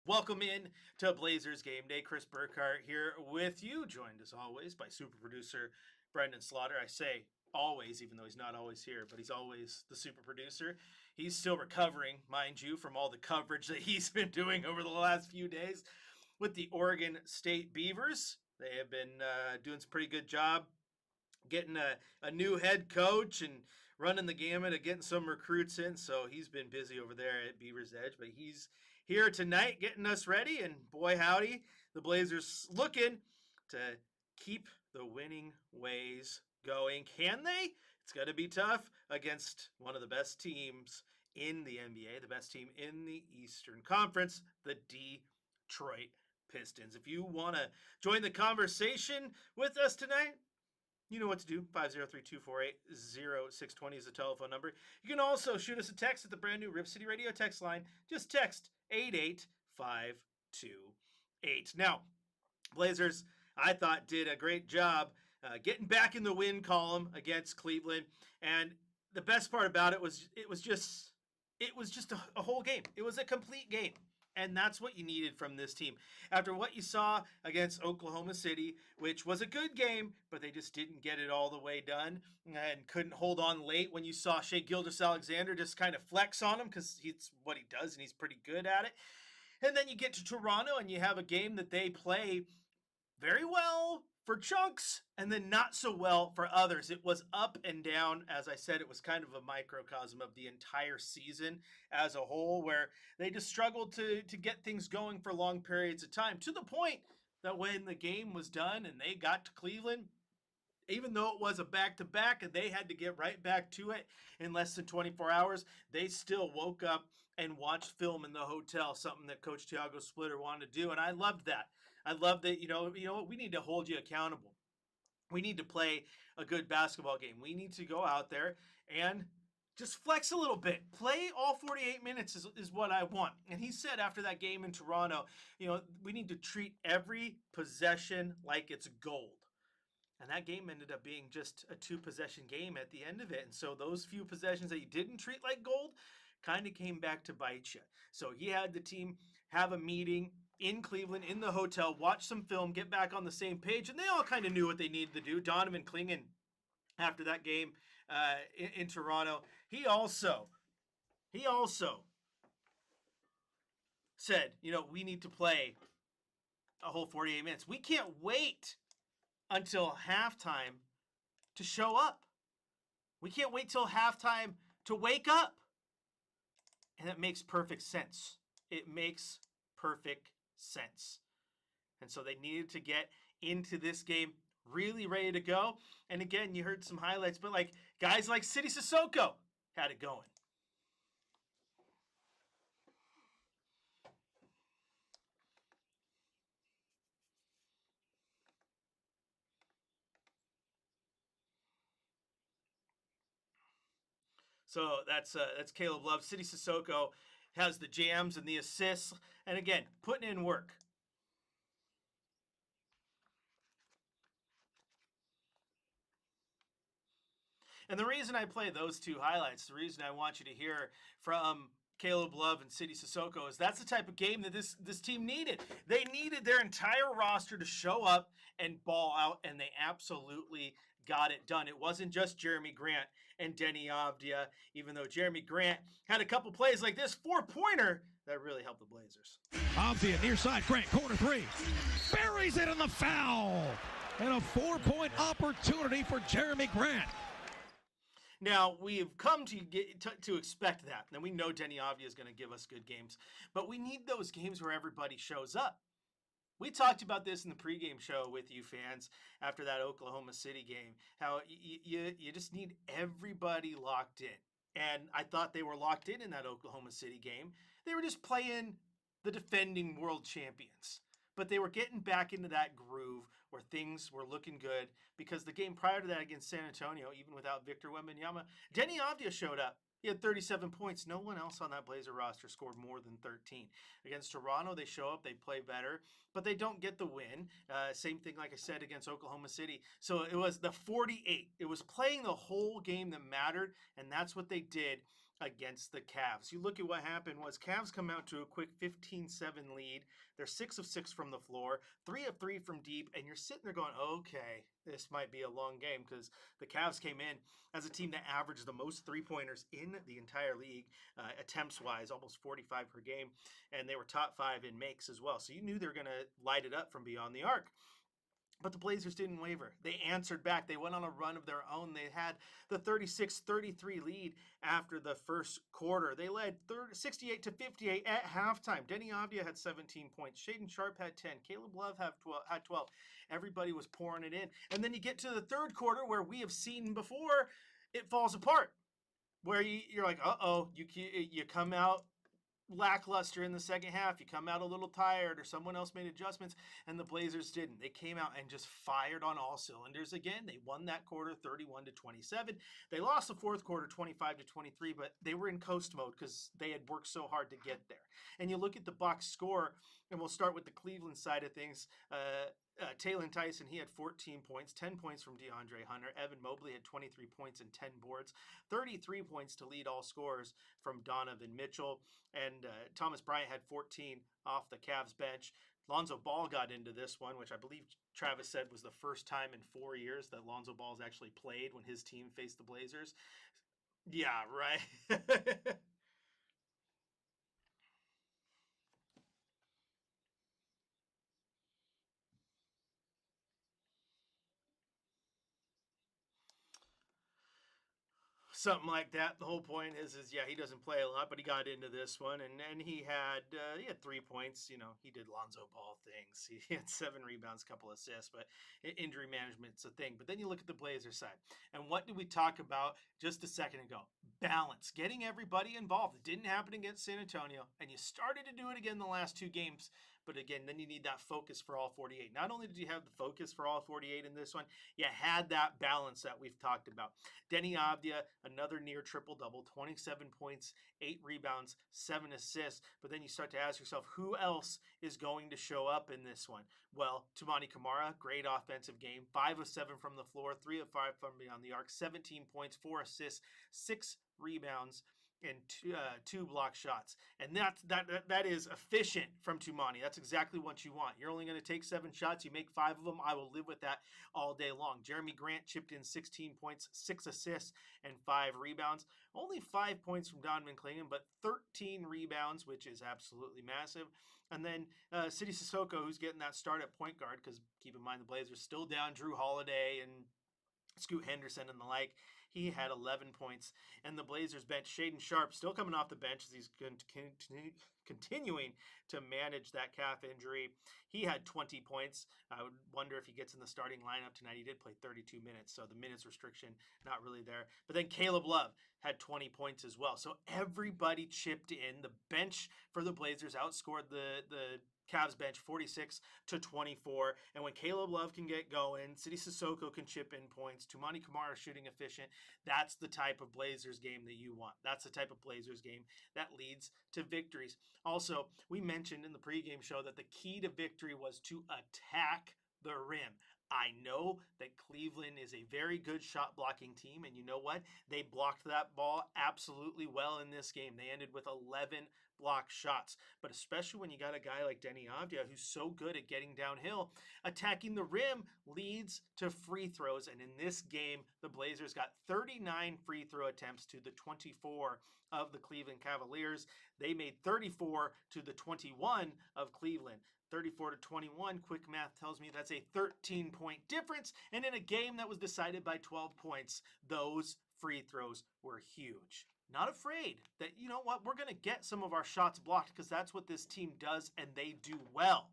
Welcome in to Blazers Game Day. Chris Burkhardt here with you, joined as always by super producer Brendan Slaughter. I say always, even though he's not always here, but he's always the super producer. He's still recovering, mind you, from all the coverage that he's been doing over the last few days with the Oregon State Beavers. They have been doing some pretty good job getting a new head coach and running the gamut of getting some recruits in. So he's been busy over there at Beaver's Edge, but he's here tonight getting us ready. And boy, howdy, the Blazers looking to keep the winning ways going. Can they? It's going to be tough against one of the best teams in the NBA, the best team in the Eastern Conference, the Detroit Pistons. If you want to join the conversation with us tonight, you know what to do. 503-248-0620 is the telephone number. You can also shoot us a text at the brand new Rip City Radio text line. Just text 88528. Now, Blazers, I thought, did a great job getting back in the win column against Cleveland. And the best part about it was it was just a whole game. It was a complete game. And that's what you needed from this team. After what you saw against Oklahoma City, which was a good game, but they just didn't get it all the way done and couldn't hold on late when you saw Shai Gilgeous-Alexander just kind of flex on him because it's what he does and he's pretty good at it. And then you get to Toronto and you have a game that they play very well for chunks and then not so well for others. It was up and down. As I said, it was kind of a microcosm of the entire season as a whole, where they just struggled to get things going for long periods of time, to the point that when the game was done and they got to Cleveland, even though it was a back-to-back and they had to get right back to it in less than 24 hours, they still woke up and watched film in the hotel, something that Coach Thiago Splitter wanted to do, and I loved that. I love that, you know what, we need to hold you accountable. We need to play a good basketball game. We need to go out there and just flex a little bit. Play all 48 minutes is what I want. And he said after that game in Toronto, we need to treat every possession like it's gold. And that game ended up being just a 2-possession game at the end of it. And so those few possessions that you didn't treat like gold kind of came back to bite you. So he had the team have a meeting in Cleveland, in the hotel, watch some film, get back on the same page, and they all kind of knew what they needed to do. Donovan Clingan, after that game in Toronto, he also said, we need to play a whole 48 minutes. We can't wait until halftime to show up. We can't wait till halftime to wake up. And it makes perfect sense. It makes perfect sense. And so they needed to get into this game really ready to go. And again, you heard some highlights, but like guys like Sidy Cissoko had it going. So that's Caleb Love. Sidy Cissoko has the jams and the assists. And again, putting in work. And the reason I play those two highlights, the reason I want you to hear from Caleb Love and Sidy Cissoko is that's the type of game that this team needed. They needed their entire roster to show up and ball out, and they absolutely got it done. It wasn't just Jeremy Grant and Denny Avdia, even though Jeremy Grant had a couple plays like this 4-pointer that really helped the Blazers. Avdia near side, Grant, corner 3. Buries it in the foul. And a 4-point opportunity for Jeremy Grant. Now, we've come to expect that. And we know Denny Avdia is going to give us good games. But we need those games where everybody shows up. We talked about this in the pregame show with you fans after that Oklahoma City game, how you just need everybody locked in. And I thought they were locked in that Oklahoma City game. They were just playing the defending world champions. But they were getting back into that groove where things were looking good because the game prior to that against San Antonio, even without Victor Wembanyama, Denny Avdia showed up. He had 37 points. No one else on that Blazer roster scored more than 13. Against Toronto, they show up, they play better, but they don't get the win. Same thing, like I said, against Oklahoma City. So it was the 48. It was playing the whole game that mattered, and that's what they did against the Cavs. You look at what happened was Cavs come out to a quick 15-7 lead. They're 6 of 6 from the floor, 3 of 3 from deep, and you're sitting there going, okay, this might be a long game because the Cavs came in as a team that averaged the most three-pointers in the entire league, attempts-wise, almost 45 per game, and they were top 5 in makes as well. So you knew they were going to light it up from beyond the arc. But the Blazers didn't waver. They answered back. They went on a run of their own. They had the 36-33 lead after the first quarter. They led 68-58 at halftime. Denny Avdia had 17 points. Shaedon Sharpe had 10. Caleb Love had 12. Everybody was pouring it in. And then you get to the third quarter where we have seen before, it falls apart. Where you're like, uh-oh, you come out lackluster in the second half. You come out a little tired or someone else made adjustments, and the Blazers didn't. They came out and just fired on all cylinders again. They won that quarter 31-27. They lost the fourth quarter 25-23, but they were in coast mode because they had worked so hard to get there. And you look at the box score, and we'll start with the Cleveland side of things. Taylon Tyson, he had 14 points, 10 points from DeAndre Hunter. Evan Mobley had 23 points and 10 boards, 33 points to lead all scorers from Donovan Mitchell. And Thomas Bryant had 14 off the Cavs bench. Lonzo Ball got into this one, which I believe Travis said was the first time in 4 years that Lonzo Ball's actually played when his team faced the Blazers. Yeah, right. Something like that. The whole point is yeah, he doesn't play a lot, but he got into this one, and he had 3 points. You know, he did Lonzo Ball things. He had 7 rebounds, couple assists, but injury management's a thing. But then you look at the Blazers side, and what did we talk about just a second ago? Balance, getting everybody involved. It didn't happen against San Antonio, and you started to do it again the last 2 games. But again, then you need that focus for all 48. Not only did you have the focus for all 48 in this one, you had that balance that we've talked about. Denny Avdia, another near triple-double, 27 points, 8 rebounds, 7 assists. But then you start to ask yourself, who else is going to show up in this one? Well, Toumani Camara, great offensive game, 5 of 7 from the floor, 3 of 5 from beyond the arc, 17 points, 4 assists, 6 rebounds, and 2 block shots. And that is efficient from Toumani. That's exactly what you want. You're only going to take 7 shots. You make 5 of them. I will live with that all day long. Jeremy Grant chipped in 16 points, 6 assists, and 5 rebounds. Only 5 points from Donovan Clingan, but 13 rebounds, which is absolutely massive. And then Sidy Cissoko, who's getting that start at point guard, because keep in mind the Blazers still down Drew Holiday and Scoot Henderson and the like. He had 11 points. And the Blazers bench, Shaedon Sharpe, still coming off the bench as he's continuing to manage that calf injury. He had 20 points. I would wonder if he gets in the starting lineup tonight. He did play 32 minutes, so the minutes restriction not really there. But then Caleb Love had 20 points as well. So everybody chipped in. The bench for the Blazers outscored the Cavs bench 46-24. And when Caleb Love can get going, Sidy Cissoko can chip in points, Toumani Camara shooting efficient. That's the type of Blazers game that you want. That's the type of Blazers game that leads to victories. Also, we mentioned in the pregame show that the key to victory was to attack the rim. I know that Cleveland is a very good shot blocking team, and you know what? They blocked that ball absolutely well in this game. They ended with 11 block shots, but especially when you got a guy like Denny Avdia who's so good at getting downhill, attacking the rim leads to free throws. And in this game, the Blazers got 39 free throw attempts to the 24 of the Cleveland Cavaliers. They made 34 to the 21 of Cleveland. 34-21, quick math tells me that's a 13-point difference. And in a game that was decided by 12 points, those free throws were huge. Not afraid that, you know what, we're going to get some of our shots blocked because that's what this team does and they do well.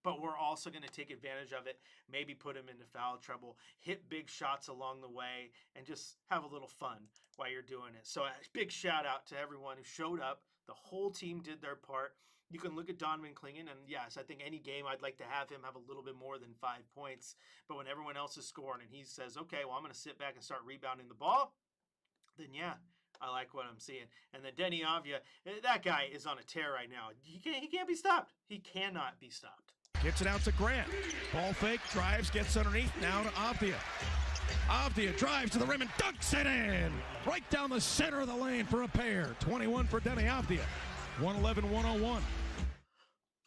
But we're also going to take advantage of it, maybe put them into foul trouble, hit big shots along the way, and just have a little fun while you're doing it. So a big shout out to everyone who showed up. The whole team did their part. You can look at Donovan Clingan, and yes, I think any game I'd like to have him have a little bit more than 5 points. But when everyone else is scoring and he says, okay, well, I'm going to sit back and start rebounding the ball, then yeah, I like what I'm seeing. And then Denny Avdia, that guy is on a tear right now. He can't be stopped. He cannot be stopped. Gets it out to Grant. Ball fake, drives, gets underneath, now to Avdia. Avdia drives to the rim and dunks it in. Right down the center of the lane for a pair. 21 for Denny Avdia. 111-101.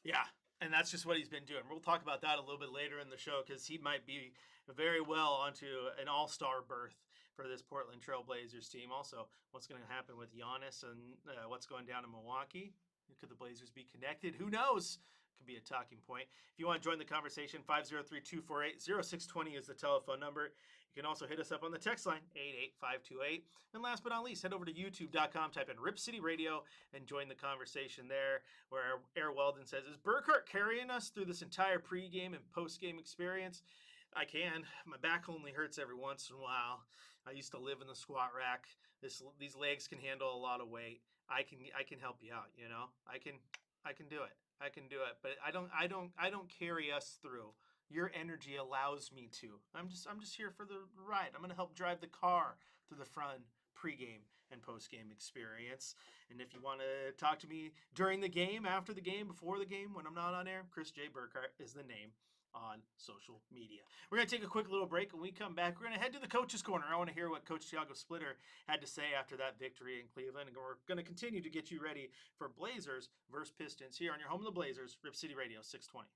Yeah, and that's just what he's been doing. We'll talk about that a little bit later in the show because he might be very well onto an all-star berth for this Portland Trail Blazers team. Also, what's going to happen with Giannis and what's going down in Milwaukee? Could the Blazers be connected? Who knows? Could be a talking point. If you want to join the conversation, 503-248-0620 is the telephone number. You can also hit us up on the text line, 88528. And last but not least, head over to youtube.com, type in Rip City Radio, and join the conversation there, where Air Weldon says, is Burkhardt carrying us through this entire pregame and postgame experience? I can. My back only hurts every once in a while. I used to live in the squat rack. These legs can handle a lot of weight. I can help you out, you know? I can do it. I can do it. But I don't carry us through. Your energy allows me to. I'm just here for the ride. I'm gonna help drive the car through the fun pregame and postgame experience. And if you want to talk to me during the game, after the game, before the game, when I'm not on air, Chris J. Burkhardt is the name on social media. We're going to take a quick little break. When we come back, we're going to head to the Coach's Corner. I want to hear what Coach Thiago Splitter had to say after that victory in Cleveland. And we're going to continue to get you ready for Blazers versus Pistons here on your home of the Blazers, Rip City Radio 620.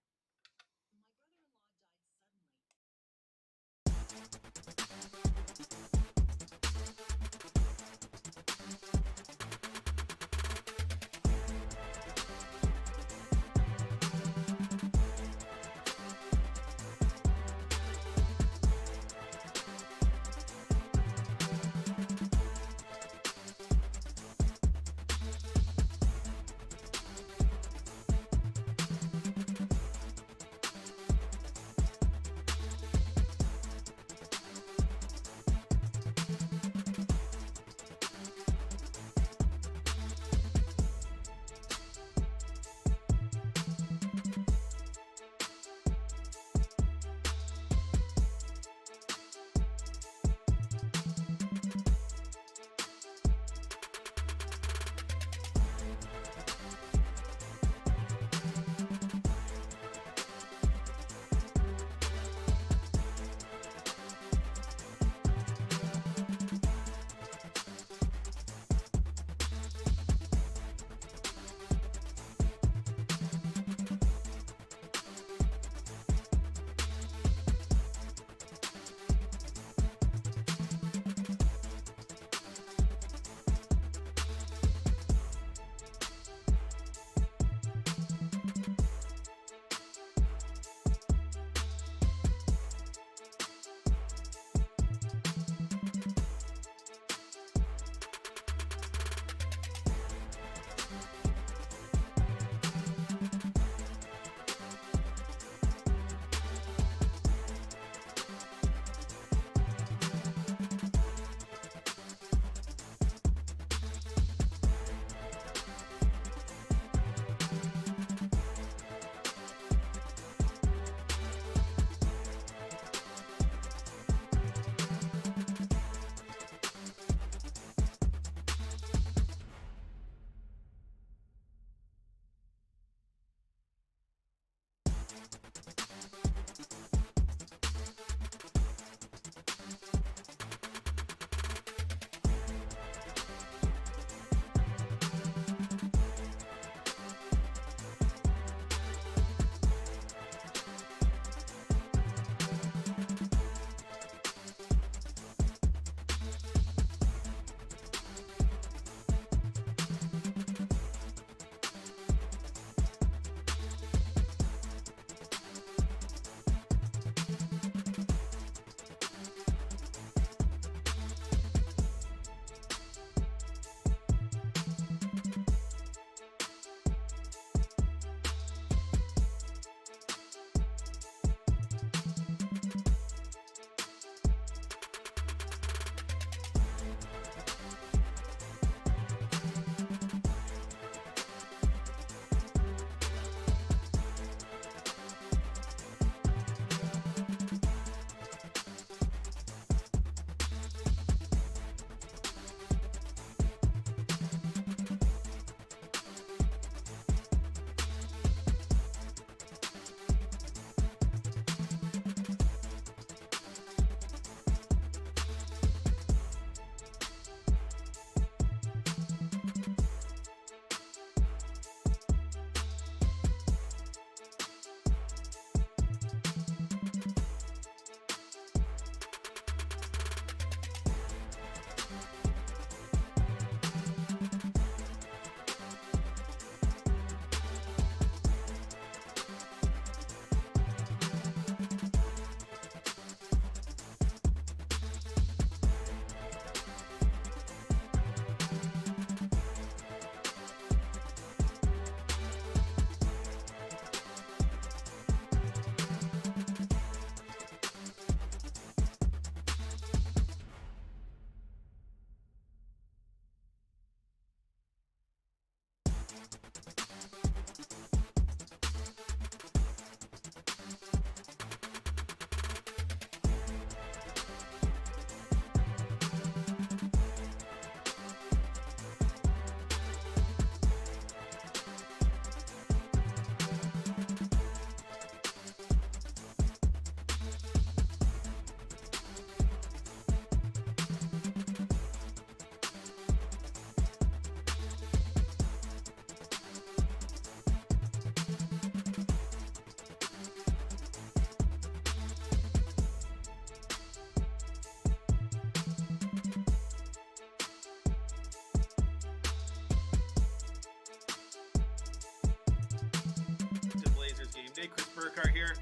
Gameday. Chris Burkhardt here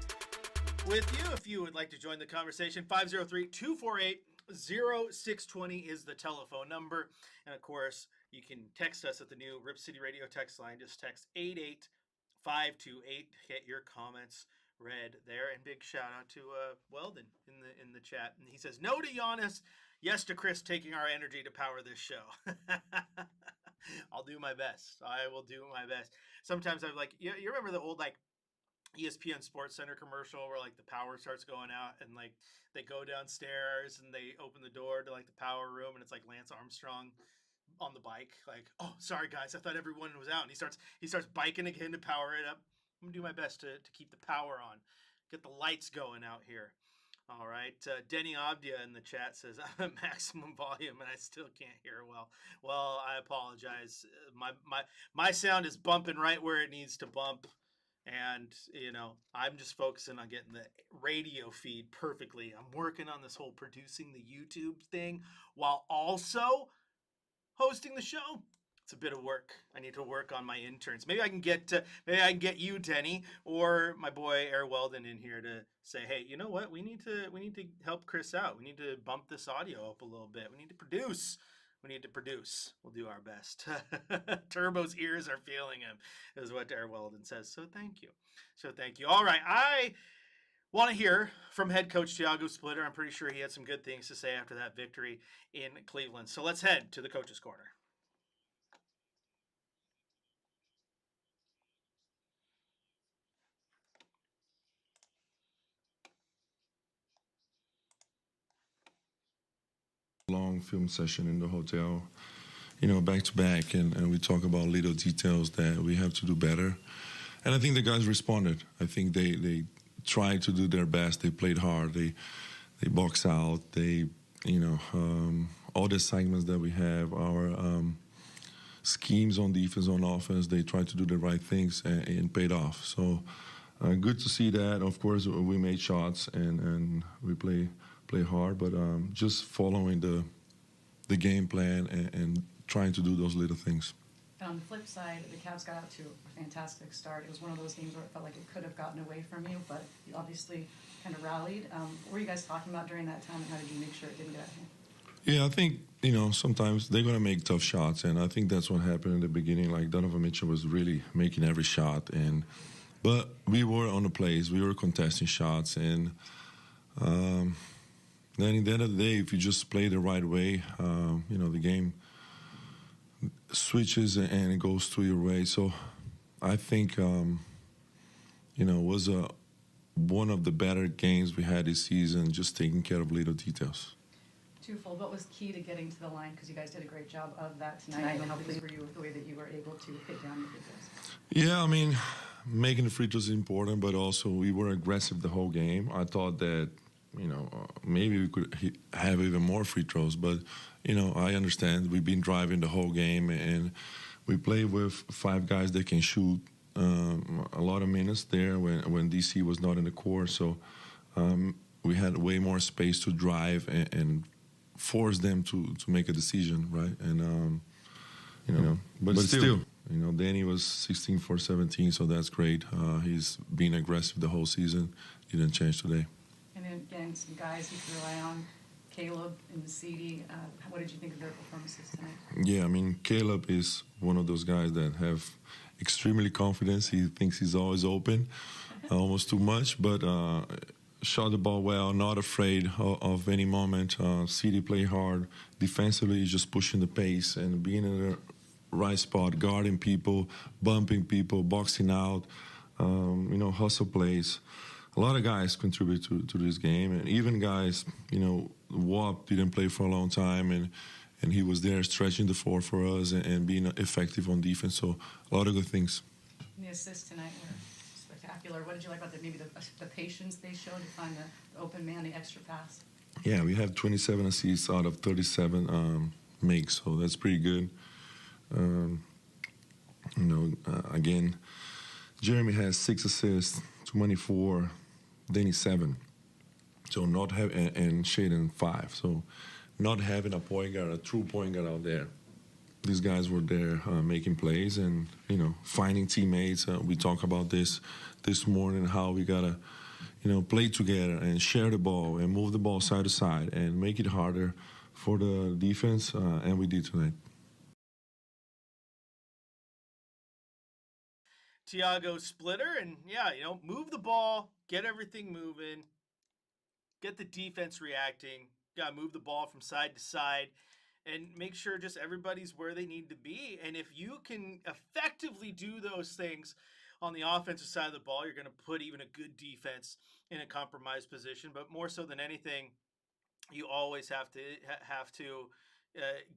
with you. If you would like to join the conversation, 503-248-0620 is the telephone number. And of course, you can text us at the new Rip City Radio text line. Just text 88528. Get your comments read there. And big shout out to Weldon in the chat. And he says, no to Giannis, yes to Chris taking our energy to power this show. I'll do my best. I will do my best. Sometimes I'm like, you remember the old like ESPN Sports Center commercial where like the power starts going out and like they go downstairs and they open the door to like the power room and it's like Lance Armstrong on the bike, like, oh, sorry guys, I thought everyone was out. And he starts biking again to power it up. I'm gonna do my best to keep the power on, get the lights going out here. All right, Denny Abdia in the chat says I'm at maximum volume and I still can't hear well. Well, I apologize. My sound is bumping right where it needs to bump, and I'm just focusing on getting the radio feed perfectly. I'm working on this whole producing the YouTube thing while also hosting the show. It's a bit of work. I need to work on my interns. Maybe I can get you, Denny, or my boy Air Weldon in here to say, hey, you know what? We need to help Chris out. We need to bump this audio up a little bit. We need to produce. We'll do our best. Turbo's ears are feeling him, is what Air Weldon says. So thank you. All right. I want to hear from head coach Thiago Splitter. I'm pretty sure he had some good things to say after that victory in Cleveland. So let's head to the coach's corner. Long film session in the hotel, back to back, and we talk about little details that we have to do better. And I think the guys responded. I think they tried to do their best. They played hard. They box out. They, all the segments that we have, our schemes on defense, on offense, they tried to do the right things and paid off. So good to see that. Of course, we made shots and we play hard, but just following the game plan and trying to do those little things. And on the flip side, the Cavs got out to a fantastic start. It was one of those games where it felt like it could have gotten away from you, but you obviously kind of rallied. What were you guys talking about during that time, and how did you make sure it didn't get out of hand? Yeah, I think, sometimes they're going to make tough shots, and I think that's what happened in the beginning. Like, Donovan Mitchell was really making every shot, but we were on the plays. We were contesting shots, and then at the end of the day, if you just play the right way, the game switches and it goes to your way. So I think, it was one of the better games we had this season, just taking care of little details. Twofold. What was key to getting to the line? Because you guys did a great job of that tonight. And how pleased were you with the way that you were able to hit down the free throws? Yeah, making the free throws is important, but also we were aggressive the whole game. I thought that, maybe we could have even more free throws, but, I understand we've been driving the whole game, and we play with 5 guys that can shoot a lot of minutes there when DC was not in the court. So we had way more space to drive and force them to make a decision, right? And, but still, Danny was 16 for 17, so that's great. He's been aggressive the whole season. He didn't change today. And then, again, some guys you can rely on, Caleb and CD. What did you think of their performances tonight? Yeah, Caleb is one of those guys that have extremely confidence. He thinks he's always open, almost too much, but shot the ball well, not afraid of any moment. CD played hard. Defensively, he's just pushing the pace and being in the right spot, guarding people, bumping people, boxing out, hustle plays. A lot of guys contribute to this game, and even guys, Wap didn't play for a long time, and he was there stretching the floor for us and being effective on defense. So a lot of good things. And the assists tonight were spectacular. What did you like about the patience they showed to find the open man, the extra pass? Yeah, we have 27 assists out of 37 makes, so that's pretty good. Again, Jeremy has 6 assists, 24, Danny 7. So not and Shaden 5. So not having a point guard, a true point guard out there, these guys were there making plays and, finding teammates. We talk about this morning, how we got to, play together and share the ball and move the ball side to side and make it harder for the defense, and we did tonight. Thiago splitter, and move the ball, get everything moving, get the defense reacting. Got to move the ball from side to side and make sure just everybody's where they need to be. And if you can effectively do those things on the offensive side of the ball, you're going to put even a good defense in a compromised position. But more so than anything, you always have to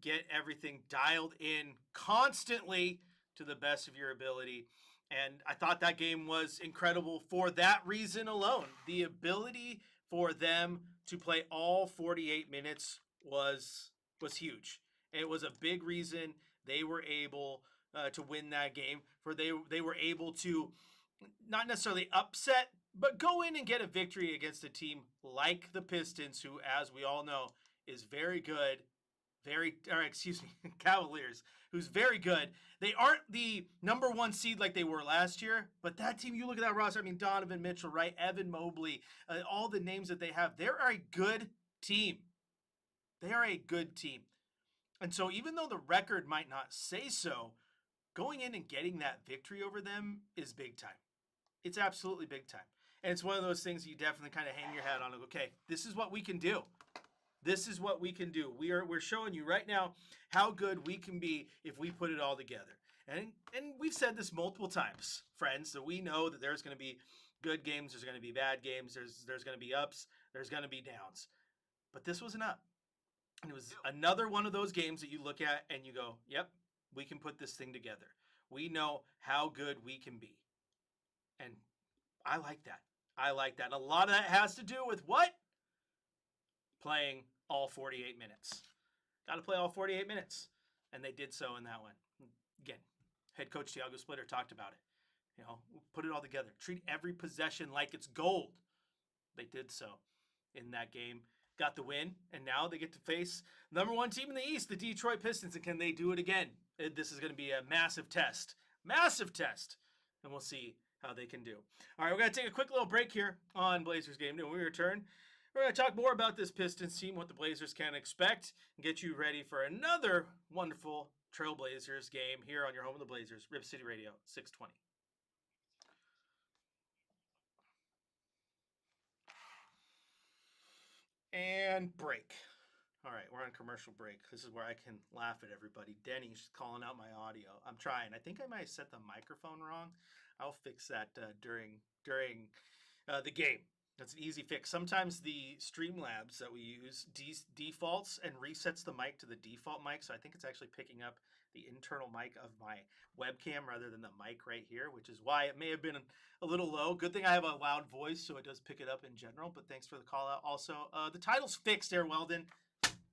get everything dialed in constantly to the best of your ability. And I thought that game was incredible for that reason alone. The ability for them to play all 48 minutes was huge. It was a big reason they were able to win that game. They were able to not necessarily upset, but go in and get a victory against a team like the Pistons, who, as we all know, is very good. Cavaliers, who's very good. They aren't the number one seed like they were last year, but that team, you look at that roster, Donovan Mitchell, right? Evan Mobley, all the names that they have, they're a good team. They are a good team. And so even though the record might not say so, going in and getting that victory over them is big time. It's absolutely big time. And it's one of those things you definitely kind of hang your hat on. Like, okay, this is what we can do. This is what we can do. We're showing you right now how good we can be if we put it all together. And we've said this multiple times, friends, that we know that there's going to be good games, there's going to be bad games, there's going to be ups, there's going to be downs. But this was an up. And it was another one of those games that you look at and you go, yep, we can put this thing together. We know how good we can be. And I like that. I like that. A lot of that has to do with what? Playing all 48 minutes. Got to play all 48 minutes. And they did so in that one. Again, head coach Thiago Splitter talked about it. Put it all together. Treat every possession like it's gold. They did so in that game. Got the win, and now they get to face number one team in the East, the Detroit Pistons. And can they do it again? This is going to be a massive test. Massive test. And we'll see how they can do. All right, we're going to take a quick little break here on Blazers Game Day. When we return, we're going to talk more about this Pistons team, what the Blazers can expect, and get you ready for another wonderful Trailblazers game here on your home of the Blazers, Rip City Radio 620. And break. All right, we're on commercial break. This is where I can laugh at everybody. Denny's calling out my audio. I'm trying. I think I might have set the microphone wrong. I'll fix that during the game. That's an easy fix. Sometimes the Streamlabs that we use defaults and resets the mic to the default mic, so I think it's actually picking up the internal mic of my webcam rather than the mic right here, which is why it may have been a little low. Good thing I have a loud voice, so it does pick it up in general, but thanks for the call out. Also, the title's fixed there, Weldon.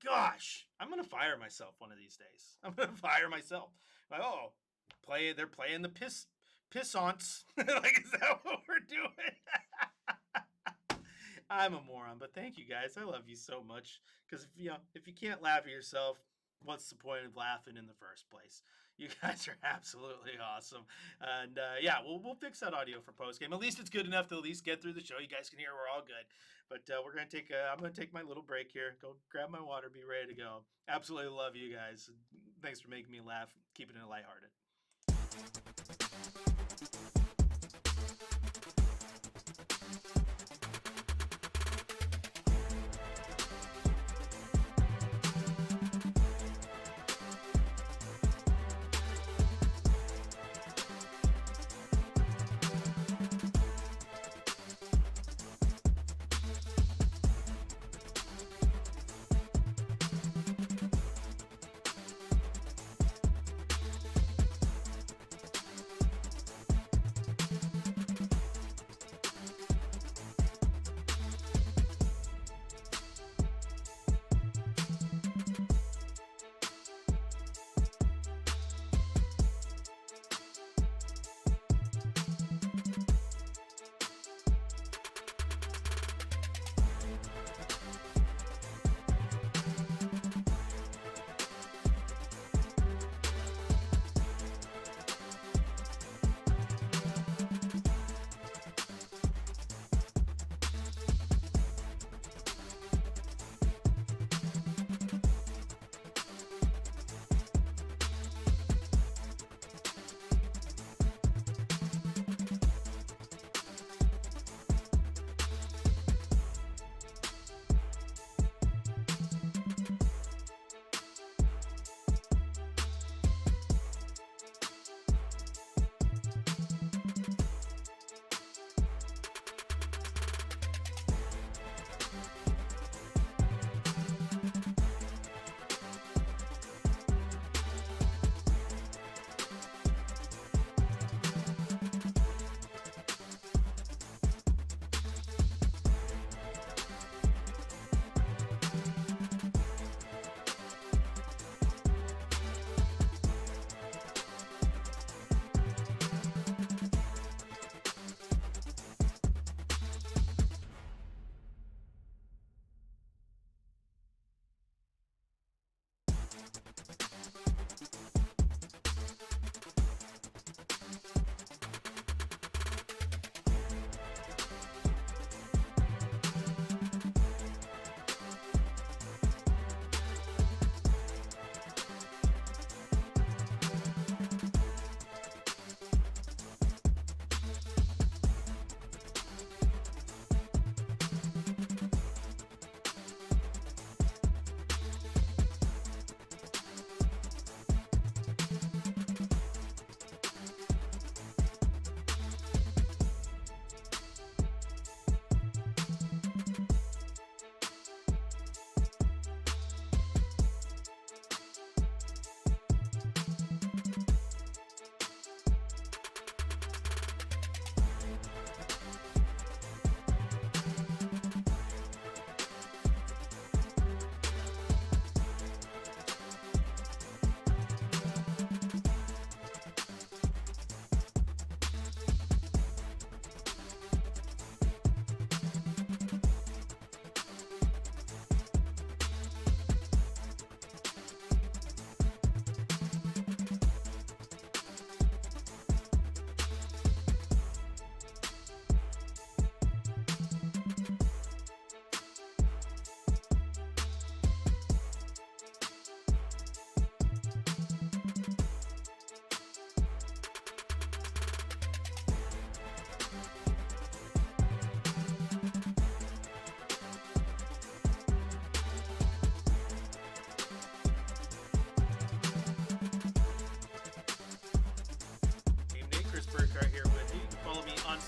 Gosh, I'm going to fire myself one of these days. I'm going to fire myself. Like, they're playing the Pistons. Like, is that what we're doing? I'm a moron, but thank you guys. I love you so much. Because if you can't laugh at yourself, what's the point of laughing in the first place? You guys are absolutely awesome. And we'll fix that audio for postgame. At least it's good enough to at least get through the show. You guys can hear we're all good. But I'm gonna take my little break here. Go grab my water, be ready to go. Absolutely love you guys. Thanks for making me laugh, keeping it lighthearted.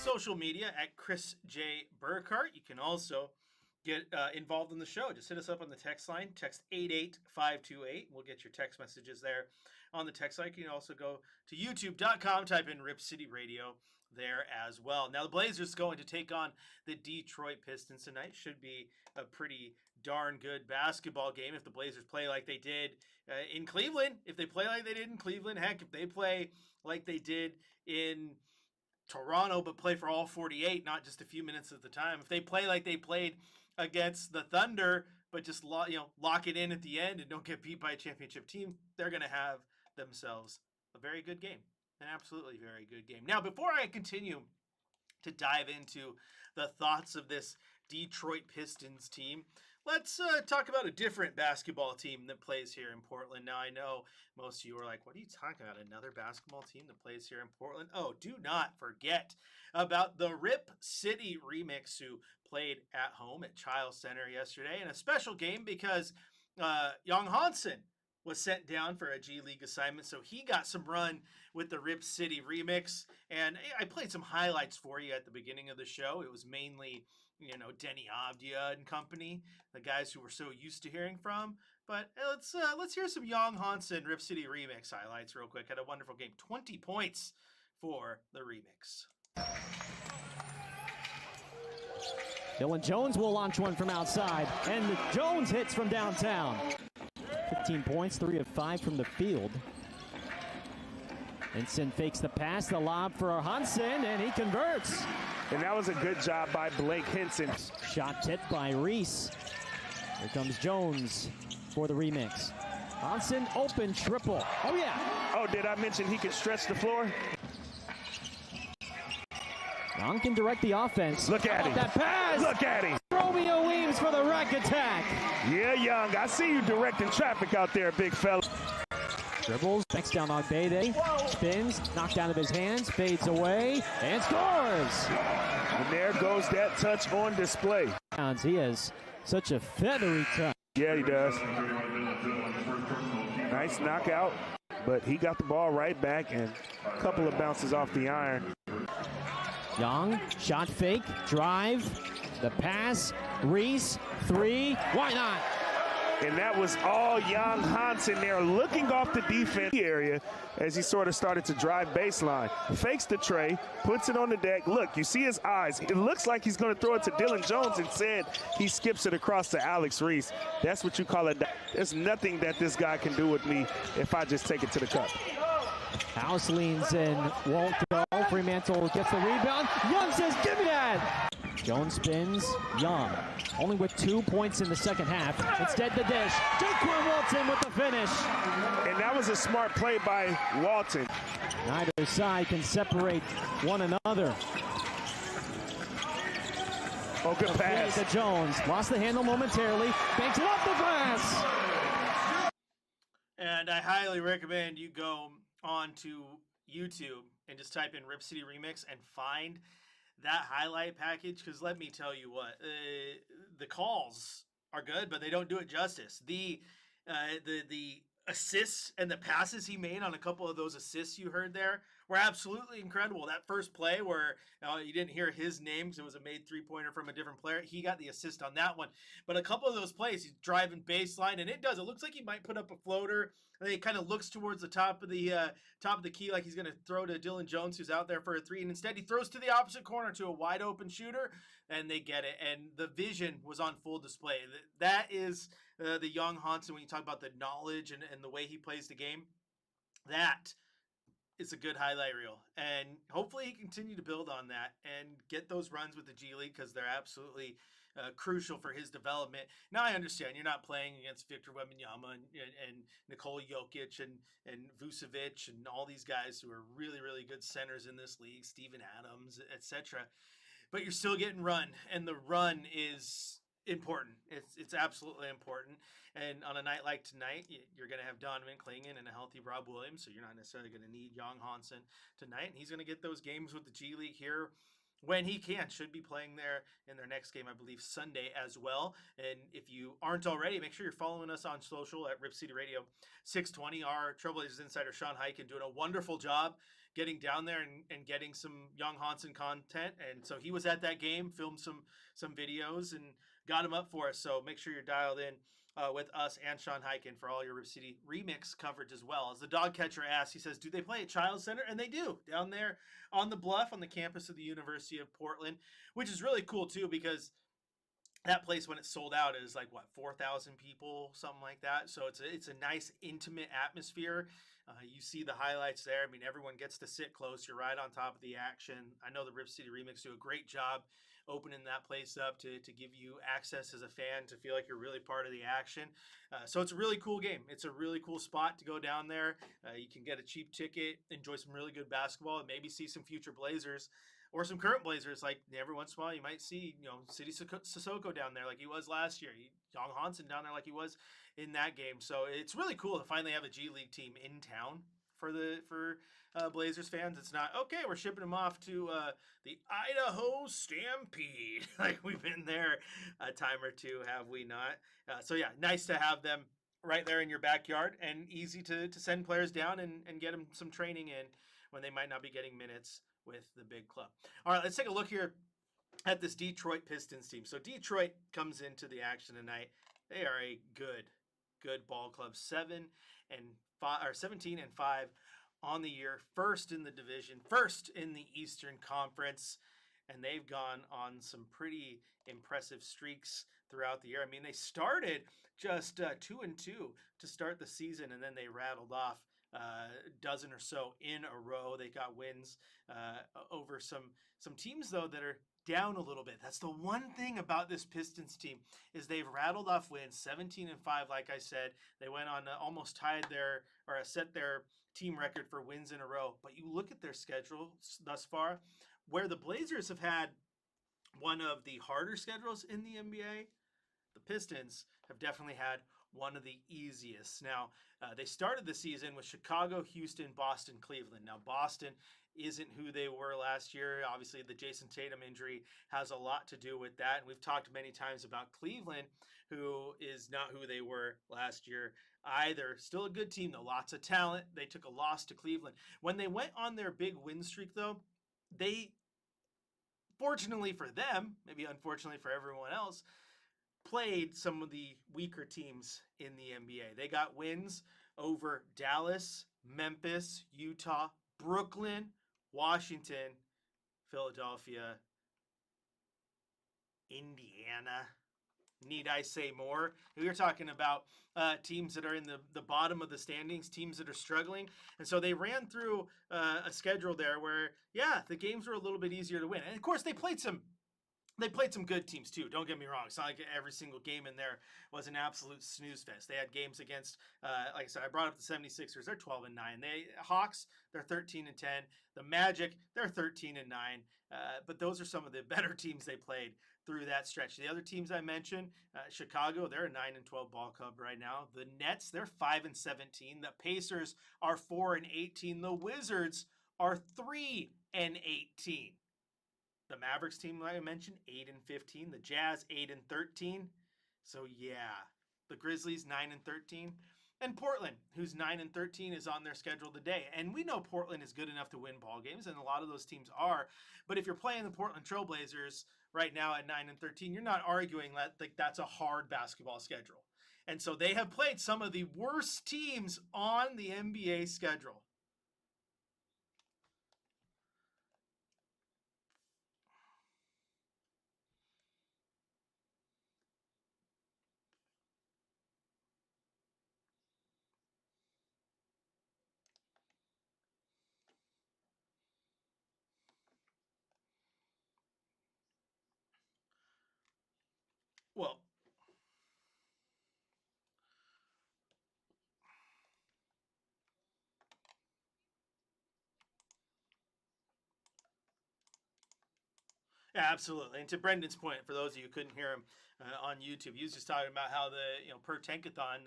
social media at Chris J. Burkhardt. You can also get involved in the show. Just hit us up on the text line, text 88528. We'll get your text messages there on the text line. You can also go to youtube.com, type in Rip City Radio there as well. Now, the Blazers going to take on the Detroit Pistons tonight. Should be a pretty darn good basketball game if the Blazers play like they did in Cleveland. If they play like they did in Cleveland, heck, if they play like they did in Toronto, but play for all 48, not just a few minutes at the time. If they play like they played against the Thunder, but just lock it in at the end and don't get beat by a championship team, they're going to have themselves a very good game. An absolutely very good game. Now, before I continue to dive into the thoughts of this Detroit Pistons team, let's talk about a different basketball team that plays here in Portland. Now, I know most of you are like, what are you talking about? Another basketball team that plays here in Portland? Oh, do not forget about the Rip City Remix, who played at home at Chiles Center yesterday in a special game because Young Hansen was sent down for a G League assignment, so he got some run with the Rip City Remix. And I played some highlights for you at the beginning of the show. It was mainly, Denny Avdia and company, the guys who we're so used to hearing from. But let's hear some Young Hansen Rip City Remix highlights real quick. Had a wonderful game. 20 points for the Remix. Dylan Jones will launch one from outside, and Jones hits from downtown. 15 points, 3 of 5 from the field. Henson fakes the pass, the lob for Hansen, and he converts. And that was a good job by Blake Henson. Shot tipped by Reese. Here comes Jones for the Remix. Hansen open triple. Oh, yeah. Oh, did I mention he could stretch the floor? Young can direct the offense. Look at him. That pass. Look at him. Romeo Weems for the rack attack. Yeah, Young. I see you directing traffic out there, big fella. Dribbles, backs down on Gameday, spins, knocked out of his hands, fades away, and scores! And there goes that touch on display. He has such a feathery touch. Yeah, he does. Nice knockout, but he got the ball right back and a couple of bounces off the iron. Young, shot fake, drive, the pass, Reese, three, why not? And that was all Young Hansen there, looking off the defense area as he sort of started to drive baseline. Fakes the tray, puts it on the deck. Look, you see his eyes. It looks like he's going to throw it to Dylan Jones. Instead, he skips it across to Alex Reese. That's what you call it. There's nothing that this guy can do with me if I just take it to the cup. House leans in, won't go. Fremantle gets the rebound. Young says, give me that. Jones spins, Young, only with 2 points in the second half. Instead, the dish. Jaquan Walton with the finish. And that was a smart play by Walton. Neither side can separate one another. Oh, good pass. To Jones. Lost the handle momentarily. Banks it off the glass. And I highly recommend you go on to YouTube and just type in Rip City Remix and find that highlight package, because let me tell you what, the calls are good, but they don't do it justice. The assists and the passes he made on a couple of those assists you heard there were absolutely incredible. That first play where you didn't hear his name because it was a made three-pointer from a different player, he got the assist on that one. But a couple of those plays, he's driving baseline, and it looks like he might put up a floater, and he kind of looks towards the top of the key like he's going to throw to Dylan Jones, who's out there for a three, and instead he throws to the opposite corner to a wide open shooter, and they get it. And the vision was on full display. That is the Young Hansen when you talk about the knowledge and the way he plays the game. That is a good highlight reel, and hopefully he continue to build on that and get those runs with the G League, because they're absolutely crucial for his development. Now I understand you're not playing against Victor Wembanyama and Nikola Jokic and Vucevic and all these guys who are really, really good centers in this league, Steven Adams, etc. But you're still getting run, and the run is important. It's absolutely important. And on a night like tonight, you're going to have Donovan Clingan and a healthy Rob Williams, so you're not necessarily going to need Young Hansen tonight. And he's going to get those games with the G League here when he can. Should be playing there in their next game, I believe, Sunday as well. And if you aren't already, make sure you're following us on social at Rip City Radio 620. Our Trailblazers insider Sean Hyken doing a wonderful job getting down there and getting some Young Hansen content. And so he was at that game, filmed some videos, and got him up for us. So make sure you're dialed in with us and Sean Hyken for all your Rip City remix coverage as well. As the dog catcher asks, he says, do they play at Child Center? And they do, down there on the bluff on the campus of the University of Portland, which is really cool too, because that place, when it's sold out, is like, what, 4,000 people, something like that. So it's a nice, intimate atmosphere. You see the highlights there. I mean, everyone gets to sit close. You're right on top of the action. I know the Rip City Remix do a great job opening that place up to give you access as a fan to feel like you're really part of the action. So it's a really cool game. It's a really cool spot to go down there. You can get a cheap ticket, enjoy some really good basketball, and maybe see some future Blazers or some current Blazers. Like every once in a while, you might see, City Sissoko down there like he was last year. Young Hansen down there like he was in that game. So it's really cool to finally have a G League team in town for Blazers fans. It's not, okay, we're shipping them off to the Idaho Stampede. Like we've been there a time or two, have we not? So yeah, nice to have them right there in your backyard, and easy to send players down and get them some training in when they might not be getting minutes with the big club. All right, let's take a look here at this Detroit Pistons team. So Detroit comes into the action tonight. They are a good ball club, 17 and 5 on the year, first in the division, first in the Eastern Conference, and they've gone on some pretty impressive streaks throughout the year. I mean, they started just 2-2 to start the season, and then they rattled off a dozen or so in a row. They got wins over some teams, though, that are down a little bit. That's the one thing about this Pistons team, is they've rattled off wins, 17 and 5. Like I said, they went on almost set their team record for wins in a row. But you look at their schedule thus far, where the Blazers have had one of the harder schedules in the NBA, the Pistons have definitely had one of the easiest. Now, they started the season with Chicago, Houston, Boston, Cleveland. Now, Boston isn't who they were last year. Obviously, the Jason Tatum injury has a lot to do with that. And we've talked many times about Cleveland, who is not who they were last year either. Still a good team, though. Lots of talent. They took a loss to Cleveland. When they went on their big win streak, though, they, fortunately for them, maybe unfortunately for everyone else, played some of the weaker teams in the NBA. They got wins over Dallas, Memphis, Utah, Brooklyn, Washington, Philadelphia, Indiana. Need I say more? We were talking about teams that are in the bottom of the standings, teams that are struggling. And so they ran through a schedule there where, yeah, the games were a little bit easier to win. And of course, they played some good teams too. Don't get me wrong. It's not like every single game in there was an absolute snooze fest. They had games against, like I said, I brought up the 76ers. They're 12 and 9. Hawks, they're 13 and 10. The Magic, they're 13 and 9. But those are some of the better teams they played through that stretch. The other teams I mentioned, Chicago, they're a 9 and 12 ball club right now. The Nets, they're 5 and 17. The Pacers are 4 and 18. The Wizards are 3 and 18. The Mavericks team, like I mentioned, 8 and 15. The Jazz, 8 and 13. So yeah, the Grizzlies, 9 and 13. And Portland, who's 9 and 13, is on their schedule today. And we know Portland is good enough to win ball games, and a lot of those teams are. But if you're playing the Portland Trailblazers right now at 9 and 13, you're not arguing that that's a hard basketball schedule. And so they have played some of the worst teams on the NBA schedule. Well, yeah, absolutely. And to Brendan's point, for those of you who couldn't hear him on YouTube, he was just talking about how per Tankathon,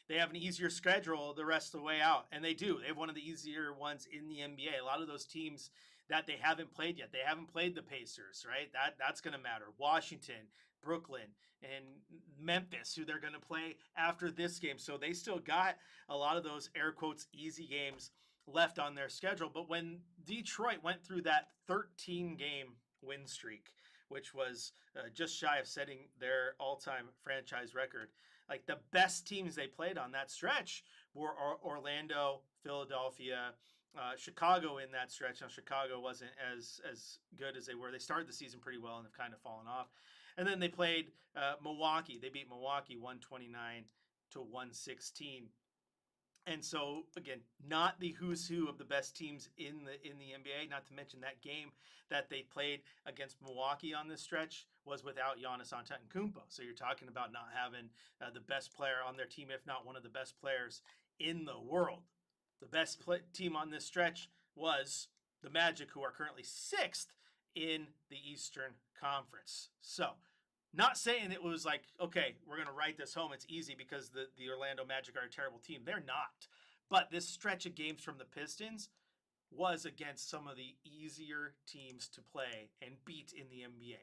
they have an easier schedule the rest of the way out. And they do. They have one of the easier ones in the NBA. A lot of those teams that they haven't played yet. They haven't played the Pacers, right? That's going to matter. Washington, Brooklyn, and Memphis, who they're going to play after this game. So they still got a lot of those air quotes easy games left on their schedule. But when Detroit went through that 13-game win streak, which was just shy of setting their all-time franchise record, like the best teams they played on that stretch were Orlando, Philadelphia, Chicago in that stretch. Now, Chicago wasn't as good as they were. They started the season pretty well and have kind of fallen off. And then they played Milwaukee. They beat Milwaukee 129-116. And so, again, not the who's who of the best teams in the NBA, not to mention that game that they played against Milwaukee on this stretch was without Giannis Antetokounmpo. So you're talking about not having the best player on their team, if not one of the best players in the world. The best team on this stretch was the Magic, who are currently 6th in the Eastern Conference. So, not saying it was like, okay, we're going to write this home. It's easy because the Orlando Magic are a terrible team. They're not. But this stretch of games from the Pistons was against some of the easier teams to play and beat in the NBA.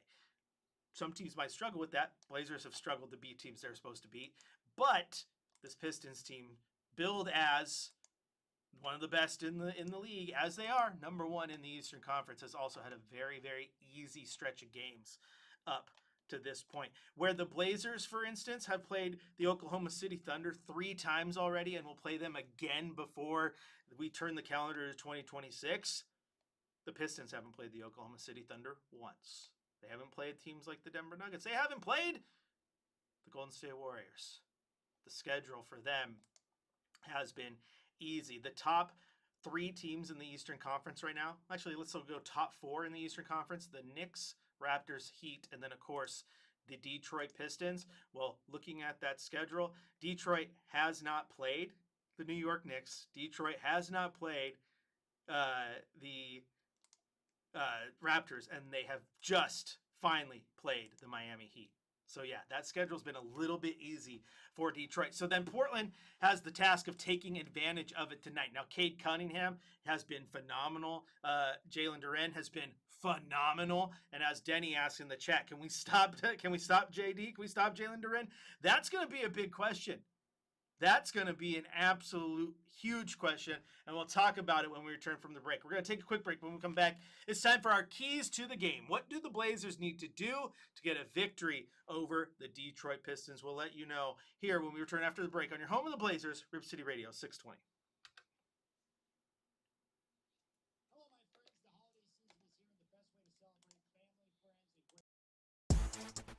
Some teams might struggle with that. Blazers have struggled to beat teams they're supposed to beat. But this Pistons team, billed as one of the best in the league, as they are, number one in the Eastern Conference, has also had a very, very easy stretch of games up to this point. Where the Blazers, for instance, have played the Oklahoma City Thunder 3 times already and will play them again before we turn the calendar to 2026. The Pistons haven't played the Oklahoma City Thunder once. They haven't played teams like the Denver Nuggets. They haven't played the Golden State Warriors. The schedule for them has been easy. The top 3 teams in the Eastern Conference right now, actually, let's go top 4 in the Eastern Conference, the Knicks, Raptors, Heat, and then, of course, the Detroit Pistons. Well, looking at that schedule, Detroit has not played the New York Knicks. Detroit has not played the Raptors, and they have just finally played the Miami Heat. So, yeah, that schedule's been a little bit easy for Detroit. So then Portland has the task of taking advantage of it tonight. Now, Cade Cunningham has been phenomenal. Jalen Duren has been phenomenal. And as Denny asked in the chat, can we stop JD? Can we stop Jalen Duren? That's going to be a big question. That's going to be an absolute huge question, and we'll talk about it when we return from the break. We're going to take a quick break. When we come back, it's time for our keys to the game. What do the Blazers need to do to get a victory over the Detroit Pistons? We'll let you know here when we return after the break on your home of the Blazers, Rip City Radio 620. Hello, my friends. The holiday season is here, and the best way to celebrate family, friends, and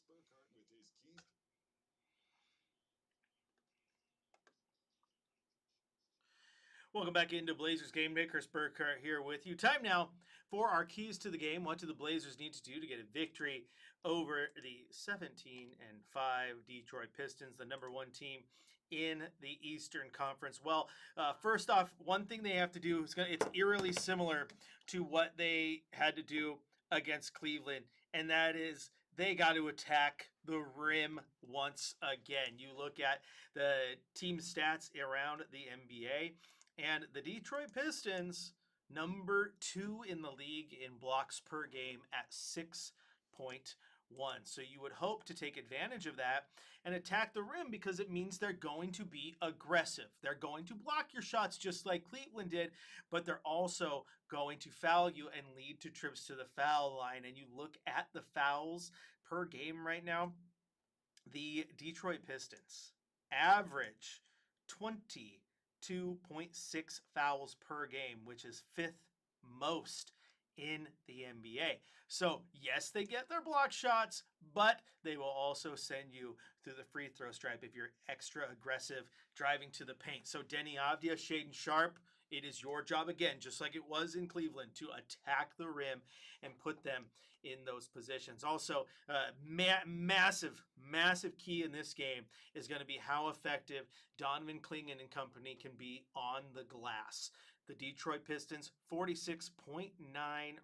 Burkhardt with his keys. Welcome back into Blazers Game Day. Chris Burkhardt here with you. Time now for our keys to the game. What do the Blazers need to do to get a victory over the 17-5 Detroit Pistons, the number 1 team in the Eastern Conference? Well, first off, one thing they have to do is it's eerily similar to what they had to do against Cleveland, and that is they got to attack the rim once again. You look at the team stats around the NBA, and the Detroit Pistons, number 2 in the league in blocks per game at 6.1. So you would hope to take advantage of that and attack the rim, because it means they're going to be aggressive. They're going to block your shots just like Cleveland did, but they're also going to foul you and lead to trips to the foul line. And you look at the fouls per game right now, the Detroit Pistons average 22.6 fouls per game, which is 5th most in the NBA. So yes, they get their block shots, but they will also send you through the free throw stripe if you're extra aggressive driving to the paint. So Denny Avdia, Shaedon Sharpe, it is your job again, just like it was in Cleveland, to attack the rim and put them in those positions. Also, massive key in this game is going to be how effective Donovan Clingan and company can be on the glass. The Detroit Pistons, 46.9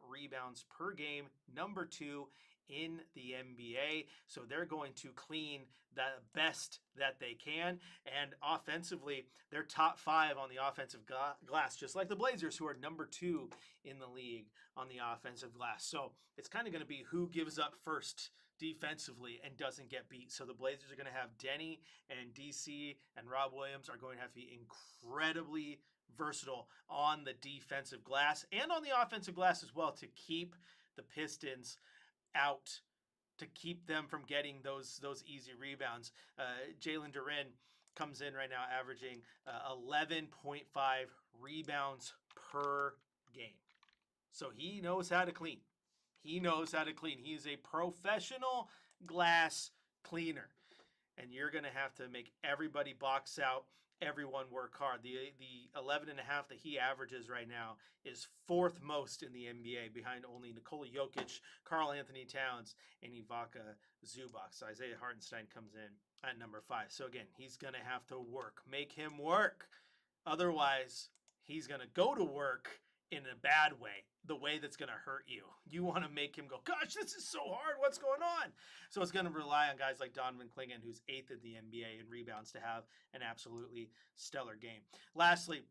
rebounds per game, number 2 in the NBA. So they're going to clean the best that they can. And offensively, they're top 5 on the offensive glass, just like the Blazers, who are number 2 in the league on the offensive glass. So it's kind of going to be who gives up first defensively and doesn't get beat. So the Blazers are going to have Denny and DC and Rob Williams are going to have to be incredibly versatile on the defensive glass and on the offensive glass as well, to keep the Pistons out, to keep them from getting those easy rebounds. Jalen Duren comes in right now averaging 11.5 rebounds per game. So he knows how to clean. He knows how to clean. He is a professional glass cleaner. And you're going to have to make everybody box out, everyone work hard. The 11.5 that he averages right now is 4th most in the NBA, behind only Nikola Jokic, Karl Anthony Towns, and Ivica Zubac. So Isaiah Hartenstein comes in at number 5. So again, he's going to have to work. Make him work. Otherwise, he's going to go to work in a bad way, the way that's going to hurt you. You want to make him go, gosh, this is so hard. What's going on? So it's going to rely on guys like Donovan Clingan, who's 8th in the NBA in rebounds, to have an absolutely stellar game. Lastly,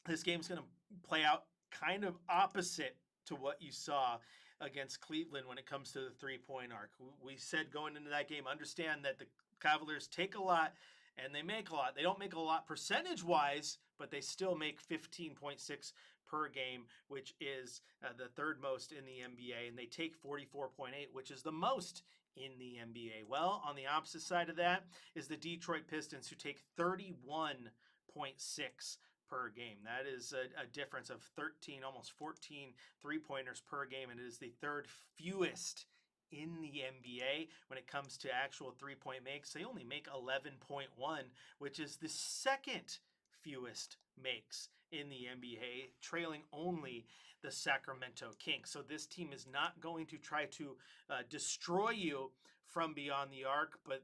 this game's going to play out kind of opposite to what you saw against Cleveland when it comes to the three-point arc. We said going into that game, understand that the Cavaliers take a lot and they make a lot. They don't make a lot percentage-wise, but they still make 15.6 per game, which is the 3rd most in the NBA, and they take 44.8, which is the most in the NBA. Well, on the opposite side of that is the Detroit Pistons, who take 31.6 per game. That is a difference of 13, almost 14 three-pointers per game, and it is the 3rd fewest in the NBA when it comes to actual three-point makes. They only make 11.1, which is the 2nd fewest makes in the NBA, trailing only the Sacramento Kings. So this team is not going to try to destroy you from beyond the arc, but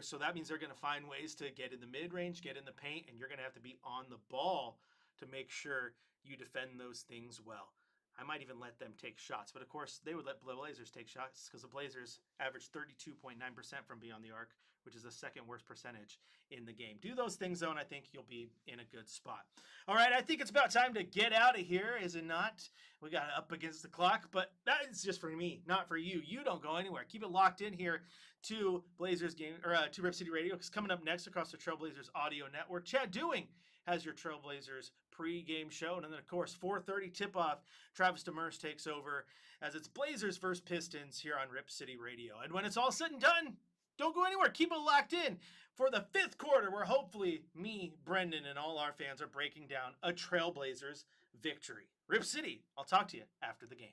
so that means they're going to find ways to get in the mid-range, get in the paint, and you're going to have to be on the ball to make sure you defend those things well. I might even let them take shots, but of course they would let the Blazers take shots, because the Blazers average 32.9% from beyond the arc, which is the 2nd worst percentage in the game. Do those things though, and I think you'll be in a good spot. All right, I think it's about time to get out of here, is it not? We got up against the clock, but that is just for me, not for you. You don't go anywhere. Keep it locked in here to Blazers game, or to Rip City Radio, because coming up next across the Trailblazers audio network, Chad Dewing has your Trailblazers pregame show. And then, of course, 4:30 tip-off, Travis Demers takes over as it's Blazers versus Pistons here on Rip City Radio. And when it's all said and done, don't go anywhere. Keep it locked in for the 5th quarter, where hopefully me, Brendan, and all our fans are breaking down a Trailblazers victory. Rip City, I'll talk to you after the game.